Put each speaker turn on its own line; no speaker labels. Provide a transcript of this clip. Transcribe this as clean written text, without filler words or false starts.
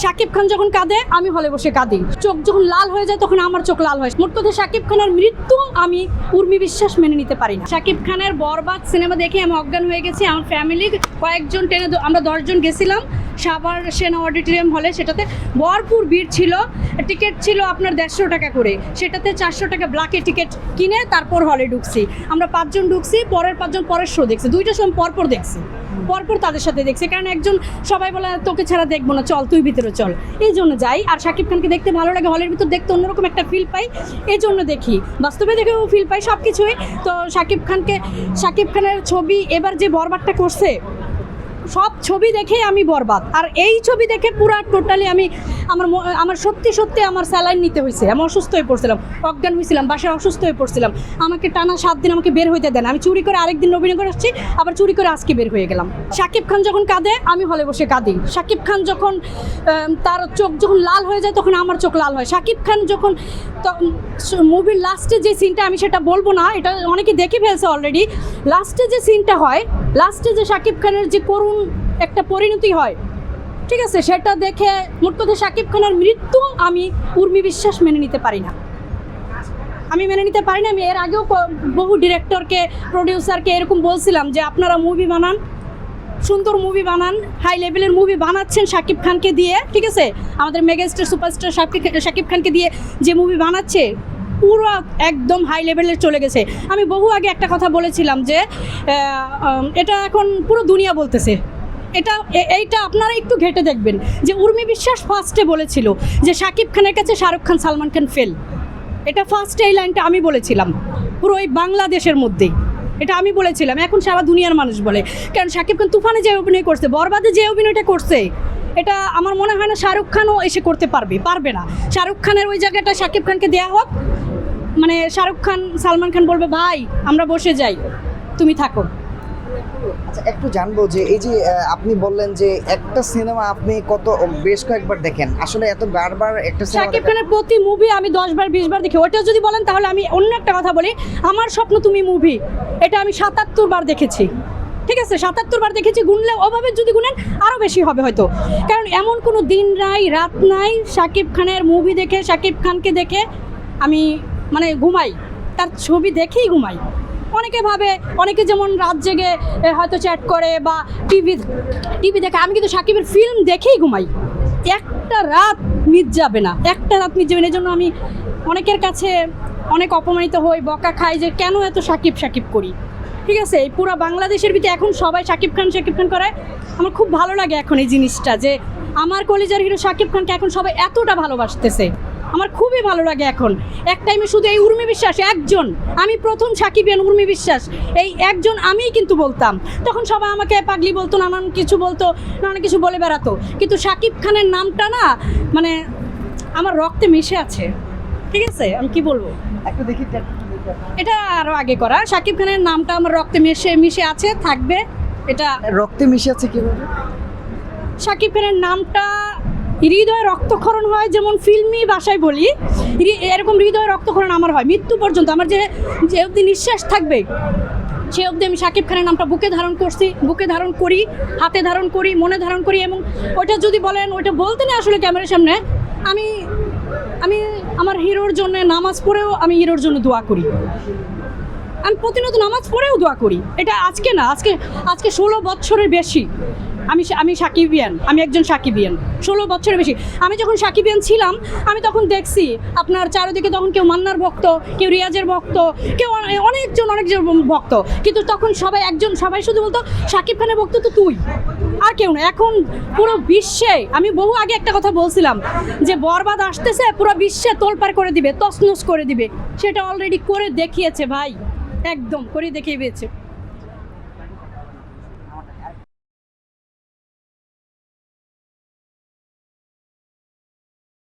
শাকিব খান যখন কাঁদে আমি হলে বসে কাঁদি, চোখ যখন লাল হয়ে যায় তখন আমার চোখ লাল হয়। মোট কথা শাকিব খানের মৃত্যু আমি উর্মি বিশ্বাস মেনে নিতে পারি না। শাকিব খানের বরবাদ সিনেমা দেখে আমি অজ্ঞান হয়ে গেছি। আমার ফ্যামিলি কয়েকজন টেনে আমরা 10 জন গেছিলাম সাভার সেনা অডিটোরিয়াম হলে। সেটাতে ভরপুর ভিড় ছিল। টিকিট ছিল আপনার 150 টাকা করে, সেটাতে 400 টাকা ব্ল্যাকে টিকিট কিনে তারপর হলে ঢুকছি। আমরা 5 জন ঢুকছি, পরের 5 জন পরের শো দেখছি। 2টার সময় পরপর দেখছি, পরপর তাদের সাথে দেখছি। কারণ একজন সবাই বলে তোকে ছাড়া দেখবো না, চল তুই ভিতরে চল, এই জন্য যাই। আর শাকিব খানকে দেখতে ভালো লাগে, হলের ভিতর দেখতে অন্যরকম একটা ফিল পাই, এই জন্য দেখি। বাস্তবে দেখেও ফিল পাই সব কিছুই। তো শাকিব খানের ছবি এবার যে বরবাদটা করছে, সব ছবি দেখেই আমি বরবাদ। আর এই ছবি দেখে পুরা টোটালি আমার সত্যি আমার স্যালাইন নিতে হয়েছে। আমি অসুস্থ হয়ে পড়ছিলাম, অজ্ঞান হয়েছিলাম, বাসায় অসুস্থ হয়ে পড়ছিলাম। আমাকে টানা 7 দিন আমাকে বের হইতে দেন। আমি চুরি করে আরেকদিন অভিনয় করে আসছি, আবার চুরি করে আজকে বের হয়ে গেলাম। শাকিব খান যখন কাঁদে আমি হলে বসে কাঁদি। শাকিব খান যখন তার চোখ যখন লাল হয়ে যায় তখন আমার চোখ লাল হয়। শাকিব খান যখন মুভির লাস্টে যে সিনটা, আমি সেটা বলবো না, এটা অনেকে দেখে ফেলছে অলরেডি। লাস্টে যে সিনটা হয়, লাস্টে যে শাকিব খানের যে করুণ একটা পরিণতি হয়, ঠিক আছে, সেটা দেখে মোট কথা শাকিব খানের মৃত্যু আমি উর্মি বিশ্বাস মেনে নিতে পারি না। আমি এর আগেও বহু ডিরেক্টরকে, প্রডিউসারকে এরকম বলছিলাম যে আপনারা মুভি বানান, সুন্দর মুভি বানান, হাই লেভেলের মুভি বানাচ্ছেন শাকিব খানকে দিয়ে, ঠিক আছে, আমাদের মেগাস্টার সুপারস্টার শাকিব খানকে দিয়ে যে মুভি বানাচ্ছে পুরো একদম হাই লেভেলের চলে গেছে। আমি বহু আগে একটা কথা বলেছিলাম যে এটা এখন পুরো দুনিয়া বলতেছে। এইটা আপনারা একটু ঘেটে দেখবেন যে উর্মি বিশ্বাস ফার্স্টে বলেছিল যে শাকিব খানের কাছে শাহরুখ খান, সালমান খান ফেল। এটা ফার্স্টে এই লাইনটা আমি বলেছিলাম, পুরো এই বাংলাদেশের মধ্যেই এটা আমি বলেছিলাম। এখন সারা দুনিয়ার মানুষ বলে, কারণ শাকিব খান তুফানে যে অভিনয় করছে, বরবাদে যে অভিনয়টা করছে, এটা আমার মনে হয় না শাহরুখ খানও এসে করতে পারবে না। শাহরুখ খানের ওই জায়গাটা শাকিব খানকে দেওয়া হোক, মানে শাহরুখ খান, সালমান খান বলবে ভাই আমরা বসে যাই, তুমি থাকো।
আচ্ছা, একটু জানবো যে এই যে আপনি বললেন যে একটা সিনেমা আপনি বেশ কয়েকবার দেখেন, আসলে এত বারবার একটা সিনেমা
শাকিব খানের প্রতি মুভি আমি 10 বার 20 বার দেখি। ওটা যদি বলেন তাহলে আমি অন্য একটা কথা বলি, আমার স্বপ্ন তুমি মুভি, এটা আমি 77 বার দেখেছি, ঠিক আছে, 77 বার দেখেছি। গুনলে ওভাবে যদি গুনেন আরও বেশি হবে হয়তো, কারণ এমন কোনো দিন নাই রাত নাই শাকিব খানের মুভি দেখে, শাকিব খানকে দেখে আমি মানে ঘুমাই, তার ছবি দেখেই ঘুমাই। অনেকে ভাবে, অনেকে যেমন রাত জেগে হয়তো চ্যাট করে বা টিভি দেখে, আমি কিন্তু শাকিবের ফিল্ম দেখেই ঘুমাই। একটা রাত মিস যাবে না, এই জন্য আমি অনেকের কাছে অনেক অপমানিত হই, বকা খাই যে কেন এত শাকিব করি, ঠিক আছে। এই পুরো বাংলাদেশের ভিতরে এখন সবাই শাকিব খান করে। আমার খুব ভালো লাগে এখন এই জিনিসটা যে আমার কলিজার হিরো শাকিব খানকে এখন সবাই এতটা ভালোবাসতেছে, আমার খুবই ভালো লাগে। এখন এক টাইমে শুধু এই উর্মি বিশ্বাস একজন, আমি প্রথম সাকিবিয়ান উর্মি বিশ্বাস, এই একজন আমিই কিন্তু বলতাম। তখন সবাই আমাকে পাগলি বলতো, নানান কিছু বলে বেড়াতো, কিন্তু শাকিব খানের নামটা না মানে আমার রক্তে মিশে আছে, ঠিক আছে। আমি কি বলবো,
একটু দেখি,
এটা আরও আগে করা। শাকিব খানের নামটা আমার রক্তে মিশে আছে, থাকবে। এটা
রক্তে মিশে আছে কিভাবে?
শাকিব খানের নামটা হৃদয়ে রক্তক্ষরণ হয়, যেমন ফিল্মি ভাষায় বলি, এরকম হৃদয়ে রক্তক্ষরণ আমার হয় মৃত্যু পর্যন্ত। আমার যে অবধি নিঃশ্বাস থাকবে সে অবধি আমি শাকিব খানের নামটা বুকে ধারণ করি, হাতে ধারণ করি, মনে ধারণ করি। এবং ওইটা যদি বলেন, ওইটা বলতে না আসলে ক্যামেরার সামনে, আমি আমার হিরোর জন্য নামাজ পড়েও আমি হিরোর জন্য দোয়া করি। আমি প্রতিনিয়ত নামাজ পড়েও দোয়া করি। এটা আজকে না, আজকে 16 বছরের বেশি আমি সাকিবিয়ান, আমি একজন সাকিবিয়ান 16 বছরের বেশি। আমি যখন সাকিবিয়ান ছিলাম আমি তখন দেখছি আপনার চারিদিকে তখন কেউ মান্নার ভক্ত, কেউ রিয়াজের ভক্ত, কেউ অনেকজন ভক্ত, কিন্তু তখন সবাই শুধু বলতো শাকিব খানের ভক্ত তো তুই, আর কেউ না। এখন পুরো বিশ্বে, আমি বহু আগে একটা কথা বলছিলাম যে বরবাদ আসতেছে, পুরো বিশ্বে তোলপাড় করে দিবে, তছনছ করে দিবে, সেটা অলরেডি করে দেখিয়েছে ভাই, একদম করে দেখিয়েছে।